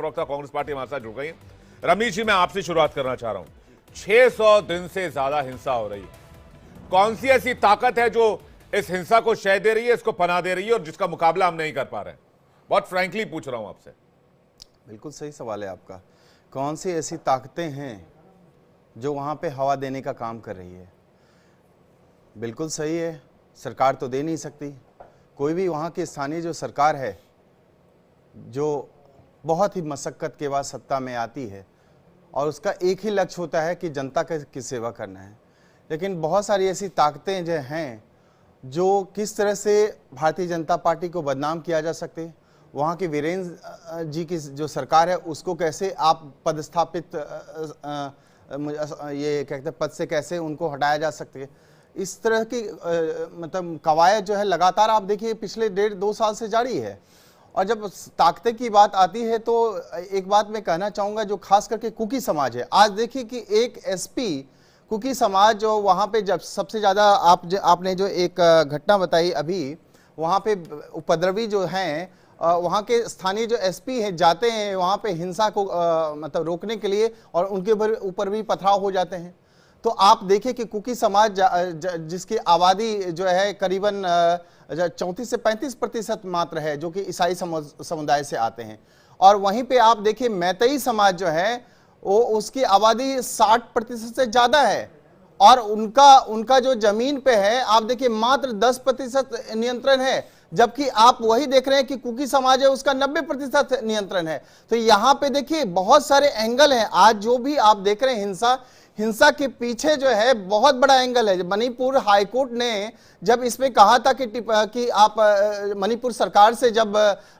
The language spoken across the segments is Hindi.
प्रवक्ता कांग्रेस पार्टी हमारे साथ जुड़ गई हैं। रमेश जी, मैं आपसे शुरुआत करना चाह रहा हूं। 600 दिन से ज्यादा हिंसा हो रही है, कौन सी ऐसी ताकत है जो इस हिंसा को शय दे रही है, इसको पनाह दे रही है और जिसका मुकाबला हम नहीं कर पा रहे हैं? बहुत फ्रैंकली पूछ रहा हूं आपसे। बिल्कुल सही सवाल है आपका। कौन सी ऐसी ताकतें हैं जो वहां पे हवा देने का काम कर रही है? बिल्कुल सही है, सरकार तो दे नहीं सकती। कोई भी वहाँ की स्थानीय जो सरकार है, जो बहुत ही मशक्क़त के बाद सत्ता में आती है और उसका एक ही लक्ष्य होता है कि जनता की सेवा करना है, लेकिन बहुत सारी ऐसी ताकतें जो हैं जो किस तरह से भारतीय जनता पार्टी को बदनाम किया जा सकते, वहाँ की वीरेंद्र जी की जो सरकार है उसको कैसे आप पदस्थापित ये कहते हैं पद से कैसे उनको हटाया जा सकते, इस तरह की मतलब कवायद जो है लगातार आप देखिए पिछले 1.5-2 साल से जारी है। और जब ताकतें की बात आती है तो एक बात मैं कहना चाहूँगा, जो खास करके कुकी समाज है, आज देखिए कि एक एसपी कुकी समाज जो वहाँ पे जब सबसे ज़्यादा आपने जो एक घटना बताई अभी, वहाँ पे उपद्रवी जो हैं वहाँ के स्थानीय जो एसपी है जाते हैं वहाँ पे हिंसा को मतलब रोकने के लिए और उनके ऊपर भी पथराव हो जाते हैं। तो आप देखिए कि कुकी समाज जिसकी आबादी जो है करीबन 34 से 35% मात्र है, जो कि ईसाई समुदाय से आते हैं, और वहीं पे आप देखिए मैतेई समाज जो है वो उसकी आबादी 60% से ज़्यादा है और उनका जो जमीन पे है आप देखिए मात्र 10% नियंत्रण है, जबकि आप वही देख रहे हैं कि कुकी समाज है उसका 90% नियंत्रण है। तो यहाँ पे देखिए बहुत सारे एंगल हैं। आज जो भी आप देख रहे हैं हिंसा के पीछे जो है बहुत बड़ा एंगल है। मणिपुर हाईकोर्ट ने जब इसमें कहा था कि आप मणिपुर सरकार से जब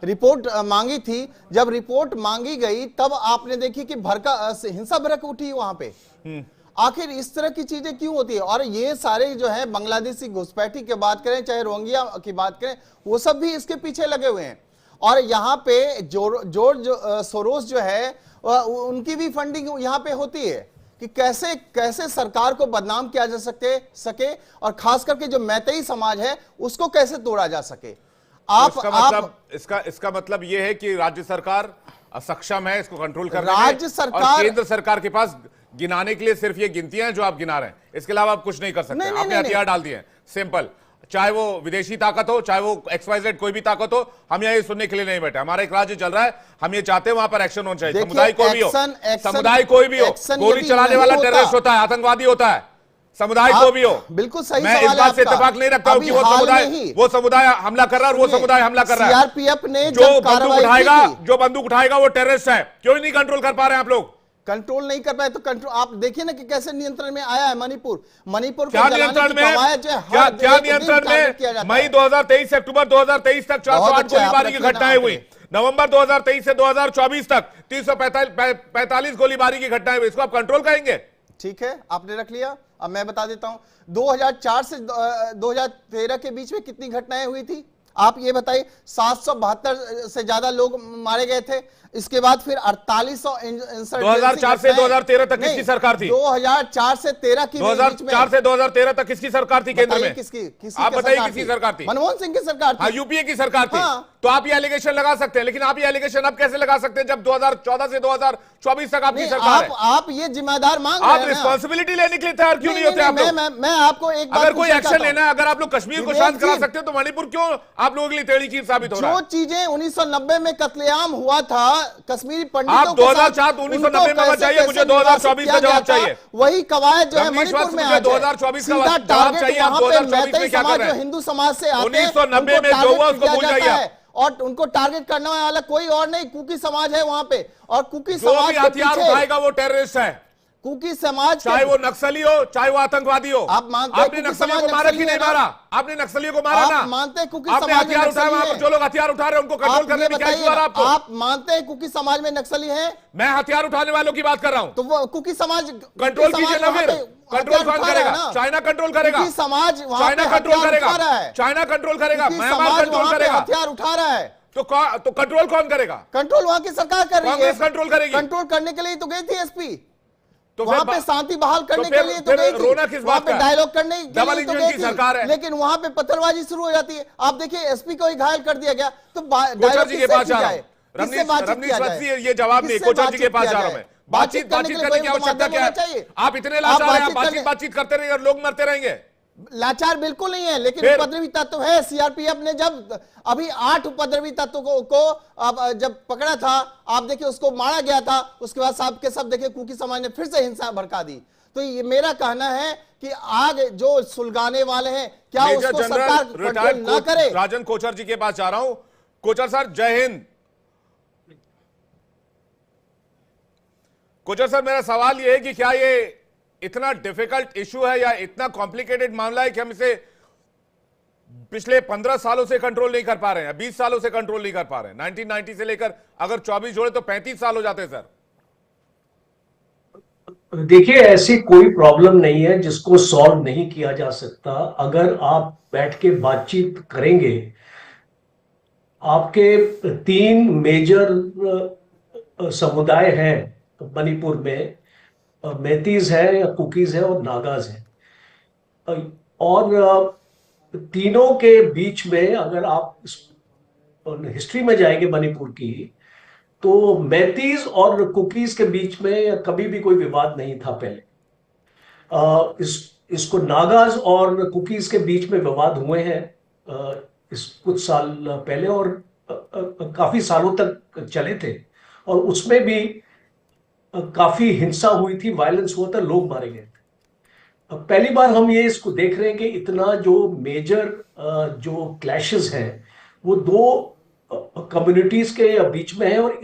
रिपोर्ट मांगी थी, जब रिपोर्ट मांगी गई तब आपने देखी कि हिंसा भड़क उठी वहां पे। आखिर इस तरह की चीजें क्यों होती है? और ये सारे जो है बांग्लादेशी घुसपैठी की बात करें चाहे रोहिंग्या की बात करें, वो सब भी इसके पीछे लगे हुए हैं। और यहाँ पे जॉर्ज सोरोस जो है उनकी भी फंडिंग यहाँ पे होती है कि कैसे सरकार को बदनाम किया जा सके और खास करके जो मैतेई समाज है उसको कैसे तोड़ा जा सके। इसका मतलब यह है कि राज्य सरकार असक्षम है इसको कंट्रोल करने में, राज्य सरकार और केंद्र सरकार के पास गिनाने के लिए सिर्फ ये गिनतियां हैं जो आप गिना रहे हैं, इसके अलावा आप कुछ नहीं कर सकते। आपने हथियार डाल दिए हैं, सिंपल। चाहे वो विदेशी ताकत हो, चाहे वो XYZ कोई भी ताकत हो, हम यहाँ सुनने के लिए नहीं बैठे। हमारा एक राज्य चल रहा है, हम ये चाहते हैं वहां पर एक्शन होना चाहिए। समुदाय कोई भी हो, समुदाय कोई भी हो, गोली चलाने वाला टेररिस्ट होता है, आतंकवादी होता है, समुदाय को भी हो। बिल्कुल सही। मैं इस बात से इत्तेफाक नहीं रखता हूं कि वो समुदाय हमला कर रहा है और वो समुदाय हमला कर रहा है। सीआरपीएफ ने जो बंदूक उठाएगा वो टेररिस्ट है। क्यों नहीं कंट्रोल कर पा रहे हैं आप लोग? कंट्रोल नहीं कर पाए तो कंट्रोल आप देखिए ना कि कैसे नियंत्रण में आया है मणिपुर क्या नियंत्रण में? क्या नियंत्रण में? मई 2023 से अक्टूबर 2023 तक 408 गोलीबारी की घटनाएं हुई। नवंबर 2023 से 2024 तक 345 गोलीबारी की घटनाएं हुई। इसको आप कंट्रोल करेंगे? ठीक है, आपने रख लिया। अब मैं बता देता हूं 2004 से 2013 के बीच में कितनी घटनाएं हुई थी आप ये बताइए। 772 से ज्यादा लोग मारे गए थे। इसके बाद फिर 4861 2004 से 2013 तक किसकी सरकार थी? 2004 से 13 की 2004 से 2013 तक किसकी सरकार थी केंद्र में? आप बताइए किसकी सरकार थी? मनमोहन सिंह की सरकार थी। यूपीए की सरकार थी। तो आप ये एलिगेशन लगा सकते हैं, लेकिन आप ये एलिगेशन अब कैसे लगा सकते हैं जब 2014 से 2024 तक आपकी सरकार है? आप ये जिम्मेदार मांग रहे हैं। आप रिस्पॉन्सिबिलिटी लेने के लिए तैयार क्यों नहीं होते आप लोग? मैं आपको एक अगर कोई एक्शन लेना है, अगर आप लोग कश्मीर को शांत करा सकते हो तो मणिपुर क्यों आप लोगों के लिए टेढ़ी चीज साबित हो रहा है? जो चीजें 1990 में कत्लेआम हुआ था कश्मीरी पंडितों आप 1990 में चाहिए, मुझे 2024 का जवाब चाहिए। वही कवायद जो है मणिपुर में 2024 का जवाब चाहिए। आप 2024 में क्या कर रहे हैं? हिंदू समाज से 1990 में जो हुआ उसको भूल जाइए और उनको टारगेट करने वाला कोई और नहीं कुकी समाज है वहां पे। और कुकी समाज हथियार उठाएगा वो टेररिस्ट है। कुकी समाज चाहे वो नक्सली हो चाहे वो आतंकवादी हो। आप मानते आपने नक्सलियों को मारा कि नहीं मारा? आपने नक्सलियों को मारा ना? मानते कुकी आपने हथियार उठाया? वहां पर जो लोग हथियार उठा रहे हैं उनको कंट्रोल करने में क्या इशू आ रहा है आपको? आप मानते हैं कुकी समाज में नक्सली है? मैं हथियार उठाने वालों की बात कर रहा हूं। तो वो कुकी समाज कंट्रोल कीजिए ना, फिर कंट्रोल कौन करेगा? चाइना कंट्रोल करेगा। समाज चाइना कंट्रोल करेगा। चाइना कंट्रोल करेगा। म्यांमार कंट्रोल करेगा। हथियार उठा रहा है तो कंट्रोल कौन करेगा? कंट्रोल वहां की सरकार कर रही है। कांग्रेस कंट्रोल करेगी। कंट्रोल करने के लिए तो गई थी एसपी, तो वहां पे शांति बहाल करने के लिए तो गई थी। रोना किस बात का? डायलॉग करने के लिए तो गई थी सरकार है। लेकिन वहां पे पत्थरबाजी शुरू हो जाती है। आप देखिए एसपी को ही घायल कर दिया गया तो गोचर जी के पास जा रहा हूं। किससे बातचीत रमनीश किया वत्सी, जाए? ये जवाब नहीं, किससे कोचर जी के बातचीत पास किया जा रहा हूं जाए? मैं। बातचीत करने की के लिए आवश्यकता कोई क्या तो है? चाहिए। आप इतने लाचार हैं, आप बातचीत बातचीत करते रहेंगे और लोग मरते रहेंगे। लाचार बिल्कुल नहीं है, लेकिन फिर? उपद्रवी तत्व है। सीआरपीएफ ने जब अभी 8 उपद्रवी तत्वों को अब जब पकड़ा था, आप देखिए उसको मारा गया था, उसके बाद सब के सब देखिए कुकी समाज ने फिर से हिंसा भड़का दी। तो ये मेरा कहना है कि आग जो सुलगाने वाले हैं, क्या मेजर उसको जनरल सरकार कंट्रोल रिटायर्ड ना करे? राजन कोचर जी के पास जा रहा हूं। कोचर सर, जय हिंद। कोचर सर, मेरा सवाल यह है कि क्या ये इतना डिफिकल्ट इशू है या इतना कॉम्प्लिकेटेड मामला है कि हम इसे पिछले 15 सालों से कंट्रोल नहीं कर पा रहे हैं, 20 सालों से कंट्रोल नहीं कर पा रहे हैं? 1990 से लेकर अगर 24 जोड़े तो 35 साल हो जाते हैं सर। देखिए, ऐसी कोई प्रॉब्लम नहीं है जिसको सॉल्व नहीं किया जा सकता। अगर आप बैठ के बातचीत करेंगे, आपके 3 मेजर समुदाय हैं मणिपुर में, मैतीज है या कुकीज है और नागाज है। और तीनों के बीच में अगर आप हिस्ट्री में जाएंगे मणिपुर की, तो मैतीज और कुकीज के बीच में कभी भी कोई विवाद नहीं था पहले। इसको नागाज और कुकीज के बीच में विवाद हुए हैं इस कुछ साल पहले, और काफी सालों तक चले थे, और उसमें भी काफी हिंसा हुई थी, वायलेंस हुआ था, लोग मारे गए थे। पहली बार हम ये इसको देख रहे हैं कि इतना जो मेजर जो क्लैशेस हैं वो 2 कम्युनिटीज के बीच में है, और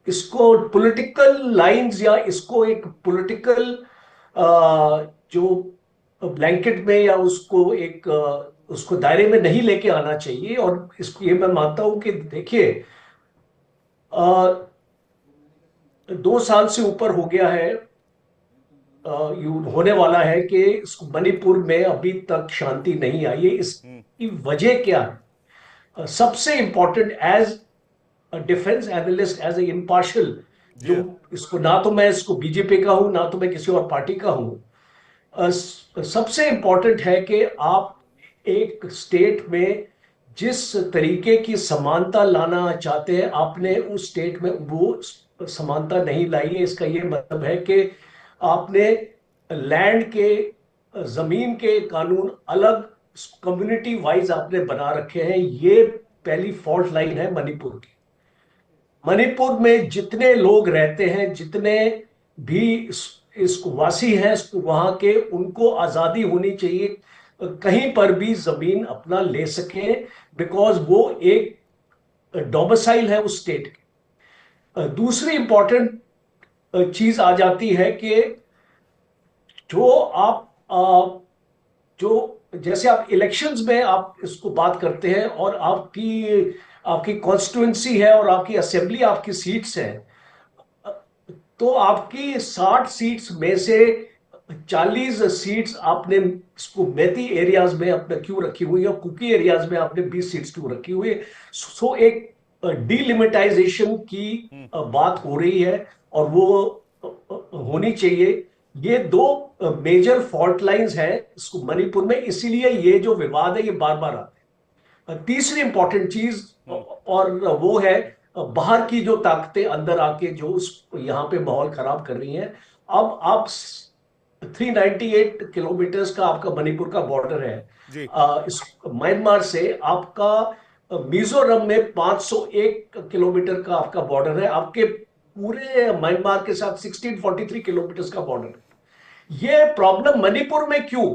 इसको पॉलिटिकल लाइंस या इसको एक पॉलिटिकल जो ब्लैंकेट में या उसको एक उसको दायरे में नहीं लेके आना चाहिए। और इसको ये मैं मानता हूं कि देखिए, 2 साल से ऊपर हो गया है, होने वाला है कि मणिपुर में अभी तक शांति नहीं आई है। इसकी वजह क्या है? सबसे important, as defence analyst, as a impartial, जो इसको ना तो मैं इसको बीजेपी का हूं ना तो मैं किसी और पार्टी का हूं, सबसे इंपॉर्टेंट है कि आप एक स्टेट में जिस तरीके की समानता लाना चाहते हैं, आपने उस स्टेट में वो समानता नहीं लाई है। इसका ये मतलब है कि आपने लैंड के, जमीन के कानून अलग कम्युनिटी वाइज आपने बना रखे हैं। ये पहली फॉल्ट लाइन है मणिपुर की। मणिपुर में जितने लोग रहते हैं, जितने भी इसको वासी हैं वहां के, उनको आजादी होनी चाहिए, कहीं पर भी जमीन अपना ले सके, बिकॉज वो एक डोमिसाइल है उस स्टेट के। दूसरी इंपॉर्टेंट चीज आ जाती है कि जो आप जो जैसे आप इलेक्शंस में आप इसको बात करते हैं, और आपकी कॉन्स्टिट्यूएंसी है और आपकी असेंबली, आपकी सीट्स हैं, तो आपकी 60 सीट्स में से 40 सीट्स आपने इसको मैती एरियाज में अपने क्यों रखी हुई है, कुकी एरियाज में आपने 20 सीट्स क्यों रखी हुई है? सो एक डीलिमिटाइजेशन की बात हो रही है, और वो होनी चाहिए। ये 2 मेजर फॉल्ट लाइंस हैं इसको मणिपुर में, इसीलिए ये जो विवाद है ये बार बार आते हैं। तीसरी इंपॉर्टेंट चीज और वो है बाहर की जो ताकतें अंदर आके जो यहां पे माहौल खराब कर रही हैं। अब आप 398 किलोमीटर्स का आपका मणिपुर का बॉर्डर है इस म्यांमार से। आपका मिजोरम में 501 किलोमीटर का आपका बॉर्डर है। आपके पूरे म्यांमार के साथ 1643 किलोमीटर का बॉर्डर है। ये प्रॉब्लम मणिपुर में क्यों,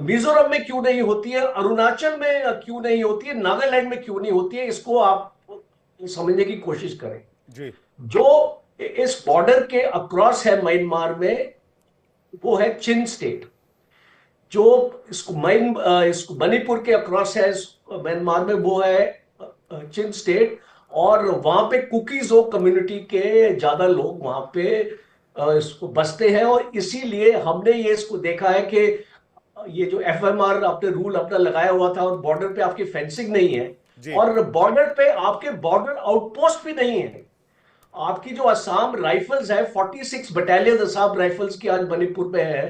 मिजोरम में क्यों नहीं होती है, अरुणाचल में क्यों नहीं होती है, नागालैंड में क्यों नहीं होती है, इसको आप समझने की कोशिश करें जी। जो इस बॉर्डर के अक्रॉस है म्यांमार में, वो है चिन स्टेट। जो इसको मणिपुर के अक्रॉस है म्यांमार में, वो है चिन स्टेट। और वहां पे कुकीजो कम्युनिटी के ज्यादा लोग वहां पे इसको बसते हैं, और इसीलिए हमने ये इसको देखा है कि ये जो एफएमआर आपने रूल अपना लगाया हुआ था, और बॉर्डर पे आपकी फेंसिंग नहीं है, और बॉर्डर पे आपके बॉर्डर आउटपोस्ट भी नहीं है। आपकी जो असम राइफल्स है, 46 बटालियन असम राइफल्स की आज मणिपुर में है,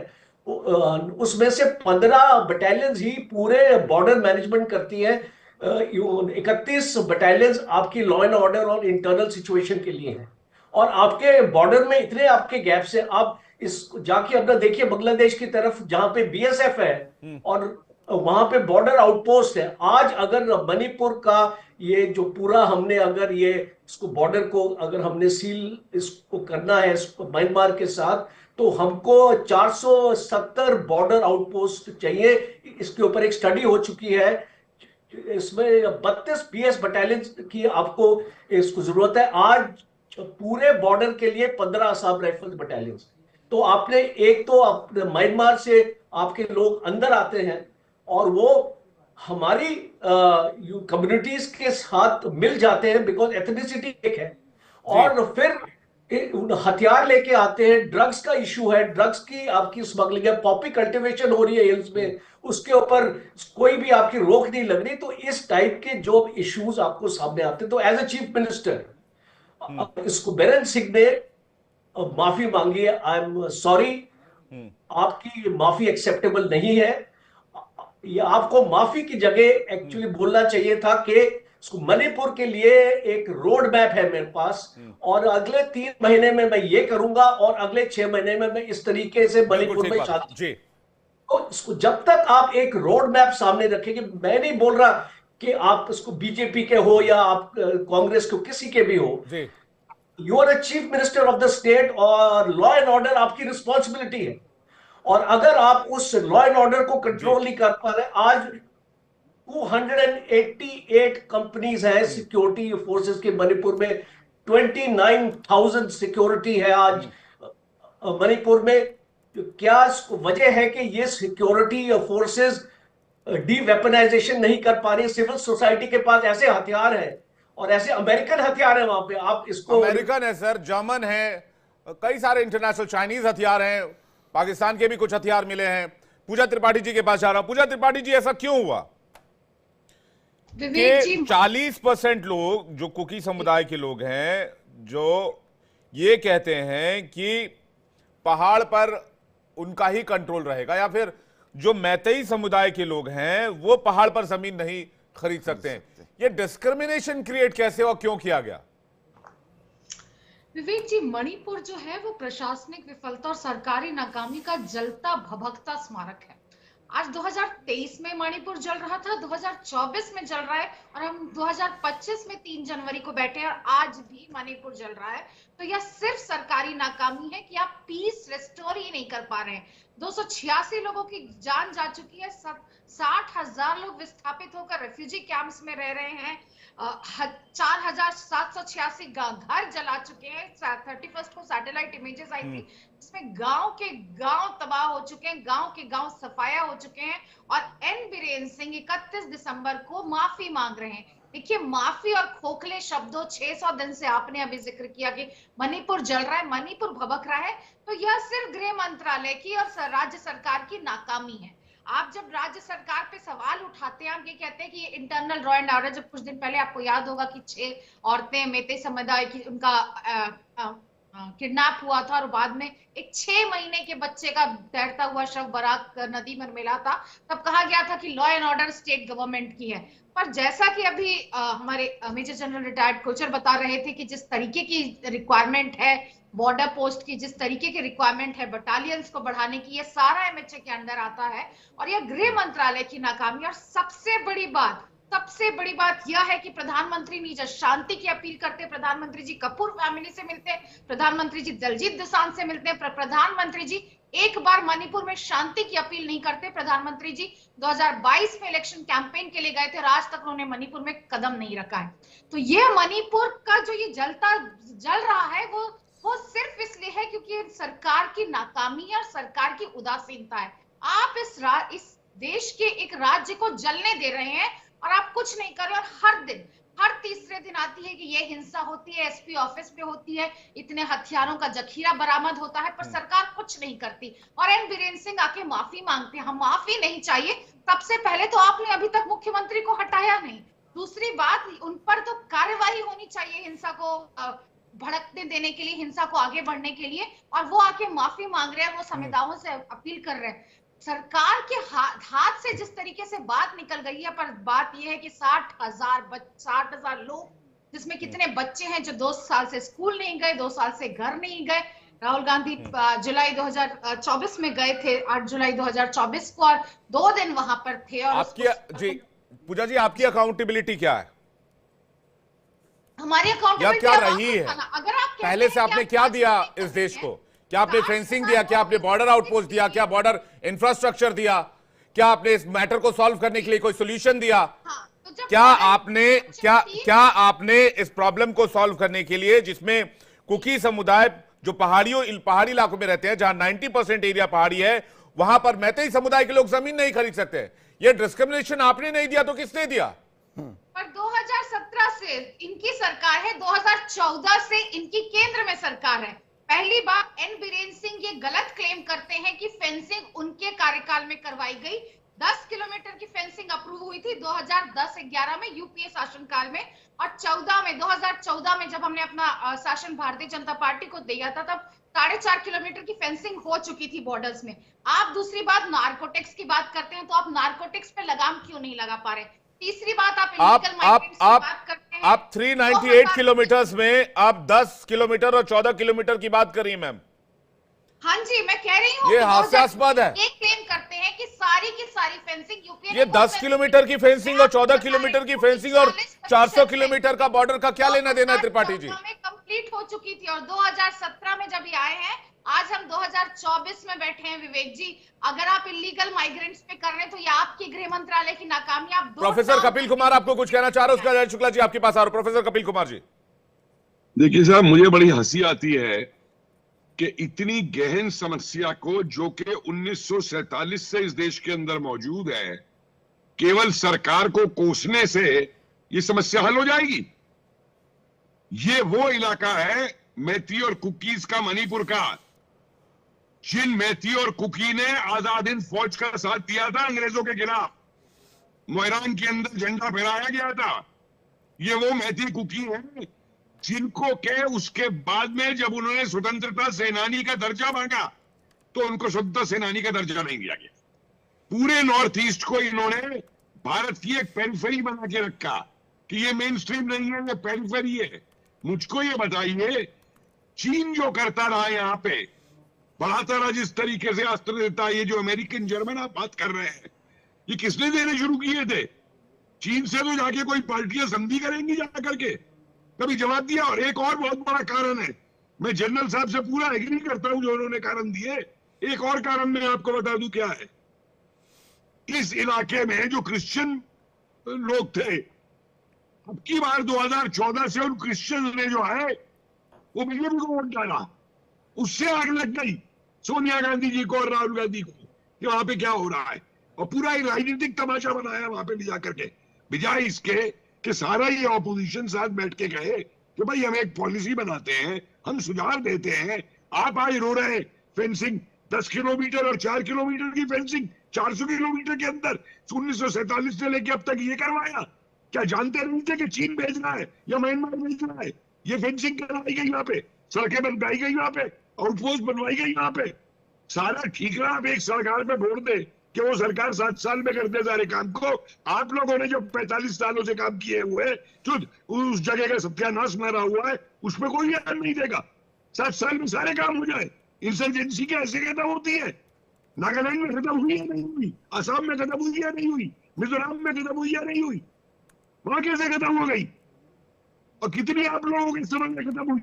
उसमें से 15 बटालियन ही पूरे बॉर्डर मैनेजमेंट करती है। 31 बटालियंस आपकी लॉ एंड ऑर्डर और इंटरनल सिचुएशन के लिए हैं, और आपके बॉर्डर में इतने आपके गैप्स है। आप इस जाके अपना देखिए बांग्लादेश की तरफ जहां पे बीएसएफ है और वहां पे बॉर्डर आउटपोस्ट है। आज अगर मणिपुर का ये जो पूरा हमने अगर ये इसको बॉर्डर को अगर हमने सील इसको करना है इसको म्यांमार के साथ, तो हमको 470 बॉर्डर आउटपोस्ट चाहिए। इसके ऊपर एक स्टडी हो चुकी है, इसमें 32 बीएस बटालियन की आपको इसको जरूरत है। आज पूरे बॉर्डर के लिए 15 असम राइफल्स बटालियन। तो आपने एक तो अपने म्यांमार से आपके लोग अंदर आते हैं और वो हमारी कम्युनिटीज के साथ मिल जाते हैं, बिकॉज एथनिसिटी एक है, और फिर हथियार लेके आते हैं। ड्रग्स का इशू है, ड्रग्स की आपकी स्मगलिंग है, पॉपी कल्टीवेशन हो रही है हिल्स में, उसके ऊपर कोई भी आपकी रोक नहीं लग रही। तो इस टाइप के जो इश्यूज आपको सामने आते हैं, तो एज ए चीफ मिनिस्टर इसको बीरेन सिंह ने माफी मांगी है। आई एम सॉरी, आपकी माफी एक्सेप्टेबल नहीं है। ये आपको माफी की जगह एक्चुअली बोलना चाहिए था कि मणिपुर के लिए एक रोड मैप है मेरे पास, और अगले 3 महीने में मैं ये करूंगा और अगले 6 महीने में मैं इस तरीके से मणिपुर में शांति। तो इसको जब तक आप एक रोड मैप सामने रखेंगे, मैं नहीं बोल रहा कि आप इसको बीजेपी के हो या आप कांग्रेस को किसी के भी हो, you are a chief minister of the state और लॉ एंड ऑर्डर आपकी रिस्पॉन्सिबिलिटी है। और अगर आप उस लॉ एंड ऑर्डर को कंट्रोल नहीं कर पा रहे, आज 288 कंपनीज हैं सिक्योरिटी फोर्सेस के मणिपुर में, 29,000 सिक्योरिटी है आज मणिपुर में। क्या वजह है कि ये सिक्योरिटी फोर्सेस डीवेपनाइजेशन नहीं कर पा रही? सिविल सोसाइटी के पास ऐसे हथियार है और ऐसे अमेरिकन हथियार है वहां पे, आप इसको अमेरिकन है सर, जर्मन है, कई सारे इंटरनेशनल चाइनीज हथियार हैं, पाकिस्तान के भी कुछ हथियार मिले हैं। पूजा त्रिपाठी जी के पास जा रहा हूं। पूजा त्रिपाठी जी, ऐसा क्यों हुआ कि 40% लोग जो कुकी समुदाय के लोग हैं, जो ये कहते हैं कि पहाड़ पर उनका ही कंट्रोल रहेगा, या फिर जो मैतेई समुदाय के लोग हैं वो पहाड़ पर जमीन नहीं खरीद सकते हैं? ये डिस्क्रिमिनेशन क्रिएट कैसे और क्यों किया गया? विवेक जी, मणिपुर जो है वो प्रशासनिक विफलता और सरकारी नाकामी का जलता भभकता स्मारक है। आज 2023 में मणिपुर जल रहा था, 2024 में जल रहा है, और हम 2025 में 3 जनवरी को बैठे हैं और आज भी मणिपुर जल रहा है। तो यह सिर्फ सरकारी नाकामी है कि आप पीस रेस्टोर ही नहीं कर पा रहे हैं। 286 लोगों की जान जा चुकी है, 60,000 लोग विस्थापित होकर रेफ्यूजी कैंप्स में रह रहे हैं, 4,786 घर जला चुके हैं। 31 को सैटेलाइट इमेजेस आई थी जिसमें गांव के गांव तबाह हो चुके हैं, गांव के गांव सफाया हो चुके हैं, और एन बीरेन सिंह 31 दिसंबर को माफी मांग रहे हैं। देखिए, माफी और खोखले शब्दों, 600 दिन से आपने अभी जिक्र किया कि मणिपुर जल रहा है, मणिपुर भभक रहा है, तो यह सिर्फ गृह मंत्रालय की और राज्य सरकार की नाकामी है। आप जब राज्य सरकार पे सवाल उठाते हैं, आप ये कहते हैं कि ये इंटरनल लॉ एंड ऑर्डर, जब कुछ दिन पहले आपको याद होगा कि 6 औरतें मेते समुदाय की उनका किडनैप हुआ था और बाद में एक 6 महीने के बच्चे का तैरता हुआ शव बराक नदी में मिला था, तब कहा गया था कि law and order state government की है। पर जैसा कि अभी हमारे मेजर जनरल रिटायर्ड कोचर बता रहे थे कि जिस तरीके की रिक्वायरमेंट है बॉर्डर पोस्ट की, जिस तरीके की रिक्वायरमेंट है बटालियंस को बढ़ाने की, ये सारा एमएचए के अंडर आता है, और यह गृह मंत्रालय की नाकामी। और सबसे बड़ी बात यह है कि प्रधानमंत्री नहीं जब शांति की अपील करते, प्रधानमंत्री जी कपूर फैमिली से मिलते हैं, प्रधानमंत्री जी दलजीत दोसांझ से मिलते हैं, प्रधानमंत्री जी एक बार मणिपुर में शांति की अपील नहीं करते। प्रधानमंत्री जी 2022 में इलेक्शन कैंपेन के लिए गए थे और आज तक उन्होंने मणिपुर में कदम नहीं रखा है। तो ये मणिपुर का जो ये जल रहा है वो सिर्फ इसलिए है क्योंकि सरकार की नाकामी और सरकार की उदासीनता है। आप इस देश के एक राज्य को जलने दे रहे हैं और आप कुछ नहीं कर रहे, और हर तीसरे दिन आती है कि ये हिंसा होती है, एसपी ऑफिस पे होती है, इतने हथियारों का जखीरा बरामद होता है, पर सरकार कुछ नहीं करती। और एन बीरेन सिंह आके माफी मांगते हैं। हम माफी नहीं चाहिए, सबसे पहले तो आपने अभी तक मुख्यमंत्री को हटाया नहीं, दूसरी बात उन पर तो कार्यवाही होनी चाहिए हिंसा को भड़कने देने के लिए, हिंसा को आगे बढ़ने के लिए, और वो आके माफी मांग रहे हैं, वो संविधाओं से अपील कर रहे हैं। सरकार के हाथ से जिस तरीके से बात निकल गई है, पर बात यह है कि 60,000 लोग, जिसमें कितने बच्चे हैं जो 2 साल से स्कूल नहीं गए, 2 साल से घर नहीं गए। राहुल गांधी जुलाई 2024 में गए थे, 8 जुलाई 2024 को, और 2 दिन वहां पर थे। और आपकी जी पूजा जी, आपकी अकाउंटेबिलिटी क्या है? हमारी या अकाउंटेबिलिटी क्या रही है? अगर आप पहले से आपने क्या दिया इस देश को? क्या आपने फेंसिंग दिया? क्या आपने बॉर्डर आउटपोस्ट दिया? क्या बॉर्डर इंफ्रास्ट्रक्चर दिया? क्या आपने इस मैटर को सॉल्व करने के लिए कोई सोल्यूशन दिया? क्या आपने इस प्रॉब्लम को सॉल्व करने के लिए, जिसमें कुकी समुदाय जो पहाड़ी इलाकों में रहते हैं, जहां 90% एरिया पहाड़ी है, वहां पर मैतेई समुदाय के लोग जमीन नहीं खरीद सकते? ये डिस्क्रिमिनेशन आपने नहीं दिया तो किसने दिया? पर 2017 से इनकी सरकार है, 2014 से इनकी केंद्र में सरकार है। पहली बार एन बीरेन्द्र सिंह ये गलत क्लेम करते हैं कि फेंसिंग उनके कार्यकाल में करवाई गई। 10 किलोमीटर की फेंसिंग अप्रूव हुई थी 2010-11 में यूपीए शासनकाल में, और 2014 में जब हमने अपना शासन भारतीय जनता पार्टी को दिया था, तब 4.5 किलोमीटर की फेंसिंग हो चुकी थी बॉर्डर्स में। आप दूसरी बात नार्कोटिक्स की बात करते हैं, तो आप नार्कोटिक्स पे लगाम क्यों नहीं लगा पा रहे? तीसरी बात, आप इलीगल माइग्रेंट्स की बात करते हैं। आप 398 किलोमीटर्स में आप 10 किलोमीटर और 14 किलोमीटर की बात कर रही हैं मैम। हाँ जी, मैं कह रही हूँ ये हास्यास्पद है। ये क्लेम करते हैं कि सारी की सारी फेंसिंग यूपीए, ये 10 किलोमीटर की फेंसिंग और 14 किलोमीटर की फेंसिंग और 400 किलोमीटर का बॉर्डर का क्या लेना देना है त्रिपाठी जी? कंप्लीट हो चुकी थी, और 2017 में जब ये आए हैं, आज हम 2024 में बैठे हैं विवेक जी। अगर आप इलीगल माइग्रेंट्स पे कर रहे हैं, तो ये आपकी गृह मंत्रालय की नाकामी। आप प्रोफेसर कपिल कुमार आपको कुछ कहना चाह रहे हो? उसका जय शुक्ला जी आपके पास आ रहा हूं। प्रोफेसर कपिल कुमार जी। देखिए साहब, मुझे बड़ी हंसी आती है कि इतनी गहन समस्या को, जो कि 1947 से इस देश के अंदर मौजूद है, केवल सरकार को कोसने से ये समस्या हल हो जाएगी। ये वो इलाका है मैती और कुकीज का, मणिपुर का, जिन मैती और कुकी ने आजाद हिंद फौज का साथ दिया था अंग्रेजों के खिलाफ। मोइरांग के अंदर झंडा फहराया गया था। ये वो मैती कुकी हैं जिनको के उसके बाद में जब उन्होंने स्वतंत्रता सेनानी का दर्जा मांगा, तो उनको स्वतंत्रता सेनानी का दर्जा नहीं दिया गया। पूरे नॉर्थ ईस्ट को इन्होंने भारत की एक पेरिफेरी बना के रखा कि ये मेन स्ट्रीम नहीं है, ये पेरिफेरी है। मुझको ये बताइए, चीन जो करता रहा यहाँ पे, बढ़ाता रहा जिस तरीके से अस्त्र देता, ये जो अमेरिकन जर्मन आप बात कर रहे हैं, ये किसने देने शुरू किए थे? चीन से तो जाके कोई पार्टियां संधि करेंगी जा करके? कभी जवाब दिया? और एक और बहुत बड़ा कारण है, मैं जनरल साहब से पूरा एग्री करता हूं जो उन्होंने कारण दिए। एक और कारण मैं आपको बता दूं क्या है। इस इलाके में जो क्रिश्चियन लोग थे, अब की बार 2014 से उन क्रिश्चियन ने जो है वो बीजेपी को वोट डाला। उससे आग लग गई सोनिया गांधी जी को और राहुल गांधी को कि वहां पे क्या हो रहा है, और पूरा ही राजनीतिक तमाशा बनाया वहां पे ले जाकर के, बजाय इसके कि सारा ये ऑपोजिशन साथ बैठ के कहे कि भाई हम एक पॉलिसी बनाते हैं, हम सुझाव देते हैं। आप आज रो रहे हैं फेंसिंग 10 किलोमीटर और 4 किलोमीटर की फेंसिंग 400 किलोमीटर के अंदर 1947 से लेके अब तक ये करवाया। क्या जानते नहीं थे कि चीन भेज रहा है या म्यांमार भेज रहा है? ये फेंसिंग कराई गई वहां पे, सड़कें बनवाई गई वहां पे, आउटपोस्ट बनवाई गई वहां पे। सारा ठीकरा आप एक सरकार पे छोड़ दे कि वो सरकार 7 साल में करते सारे काम को। आप लोगों ने जो 45 सालों से काम किए हुए, जो उस जगह का सत्यानाश मारा हुआ है, उसमें कोई ध्यान नहीं देगा। 7 साल में सारे काम हो जाए। इंसर्जेंसी कैसे खत्म होती है? नागालैंड में खत्म हुई या नहीं हुई? असम में खत्म हुई या नहीं हुई? मिजोरम में खत्म हुई या नहीं हुई? वहां कैसे खत्म हो गई? और कितनी आप लोगों के समय में खत्म हुई?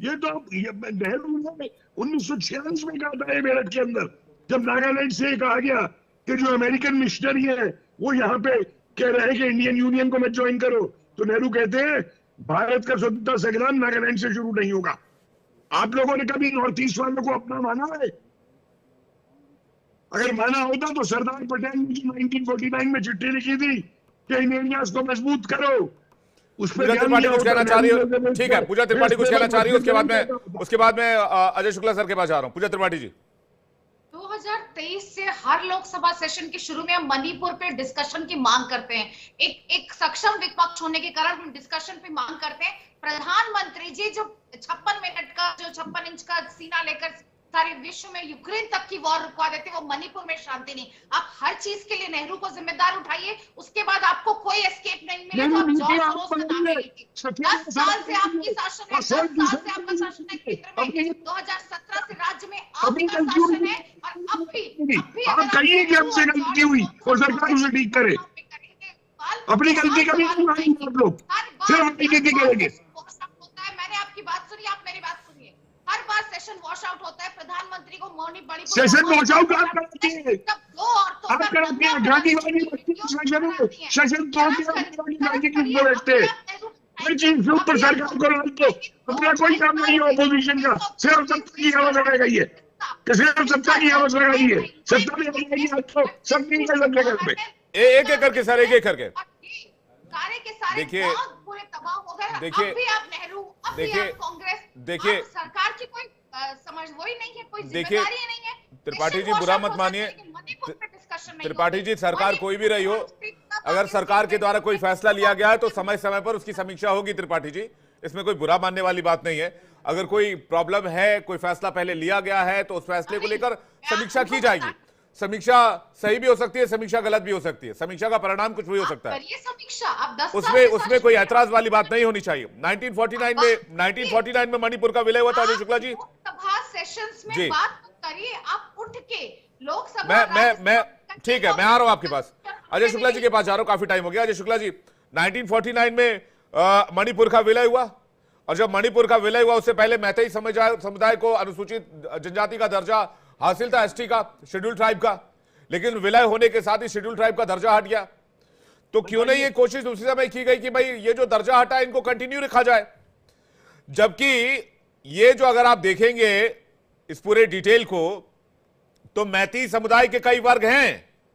ये तो नेहरू ने 1946 में कहा था मेरठ के अंदर, जब नागालैंड से कहा गया कि जो अमेरिकन मिशनरी है वो यहाँ पे कह रहे हैं कि इंडियन यूनियन को मत ज्वाइन करो, तो नेहरू कहते हैं भारत का स्वतंत्रता संग्राम नागालैंड से शुरू नहीं होगा। आप लोगों ने कभी नॉर्थ ईस्ट वालों को अपना माना है? अगर माना होता तो सरदार पटेल ने जो 1949 में चिट्ठी लिखी थी कि इन एरियाज को मजबूत करो, उस पर त्रिपाठी कुछ कहना चाह रही हो? ठीक है, पूजा त्रिपाठी कुछ कहना चाह रही है, उसके बाद में अजय शुक्ला सर के पास जा रहा हूं। पूजा त्रिपाठी जी, 2023 से हर लोकसभा सेशन के शुरू में हम मणिपुर पे डिस्कशन की मांग करते हैं। एक सक्षम विपक्ष होने के कारण हम डिस्कशन पे मांग करते हैं। प्रधानमंत्री जी जो 56 मिनट का, जो 56 इंच का सीना लेकर सारे विश्व में यूक्रेन तक की वॉर रुकवा देते, वो मणिपुर में शांति नहीं। आप हर चीज के लिए नेहरू को जिम्मेदार उठाइए, उसके बाद आपको कोई एस्केप नहीं मिले तो आप जॉर्ज सोरोस का नाम ले लीजिए। 10 साल से आपकी शासन है, 10 साल से आपका शासन है केंद्र में, 2017 से राज्य में आपका शासन है, और अब भी आप कहिए कि हमसे गलती हुई और सरकार उसे ठीक करे। अपनी गलती कभी नहीं मानेंगे आप लोग, सिर्फ अपनी गलती करेंगे। मैंने आपकी बात सुनी, आप मेरी बात सुनिए। हर बार सेशन वॉश आउट होता है, प्रधानमंत्री को मणिपुर सेशन वॉश आउट आप कराते हैं, आप कराते हैं। गांधीवादी सेशन गांधी के ऊपर बैठते हैं, हर चीज के ऊपर सरकार को लाई दो। अपना कोई काम नहीं है ऑपोजिशन का, सिर्फ सत्ता की आवाज लगाई है, सिर्फ सत्ता की आवाज लगाई है। सत्ता में लगाई आपको सब नहीं कर सकते। एक एक करके सर, एक एक करके सारे के सारे देखिए, पूरे तबाह हो गए। देखिए, अब भी आप नेहरू, अब भी देखिए, आप कांग्रेस, देखिए, आप सरकार की कोई समझ वही नहीं है, कोई देखिए, जिम्मेदारी नहीं है। त्रिपाठी जी बुरा मत मानिए, त्रिपाठी जी सरकार कोई भी रही हो, अगर सरकार के द्वारा कोई फैसला लिया गया है तो समय समय पर उसकी समीक्षा होगी त्रिपाठी जी, इसमें कोई बुरा मानने वाली बात नहीं है। अगर कोई प्रॉब्लम है, कोई फैसला पहले लिया गया है तो उस फैसले को लेकर समीक्षा की जाएगी। समीक्षा सही भी हो सकती है, समीक्षा गलत भी हो सकती है, समीक्षा का परिणाम कुछ भी हो सकता है, उसमें कोई ऐतराज वाली बात नहीं होनी चाहिए। 1949 में मणिपुर का विलय हुआ था। अजय शुक्ला जी लोकसभा सेशंस में जी, बात करिए, आप उठ के लोकसभा, मैं ठीक है, मैं आ रहा हूं आपके पास, अजय शुक्ला जी के पास जा रहा हूं, काफी टाइम हो गया। अजय शुक्ला जी, 1949 में मणिपुर का विलय हुआ, और जब मणिपुर का विलय हुआ उससे पहले मैतेई समुदाय को अनुसूचित जनजाति का दर्जा हासिल था, एसटी का, शेड्यूल ट्राइब का, लेकिन विलय होने के साथ ही शेड्यूल ट्राइब का दर्जा हट गया। तो क्यों नहीं ये कोशिश उसी समय की गई कि भाई ये जो दर्जा हटा है इनको कंटिन्यू रखा जाए, जबकि ये जो अगर आप देखेंगे इस पूरे डिटेल को तो मैती समुदाय के कई वर्ग हैं,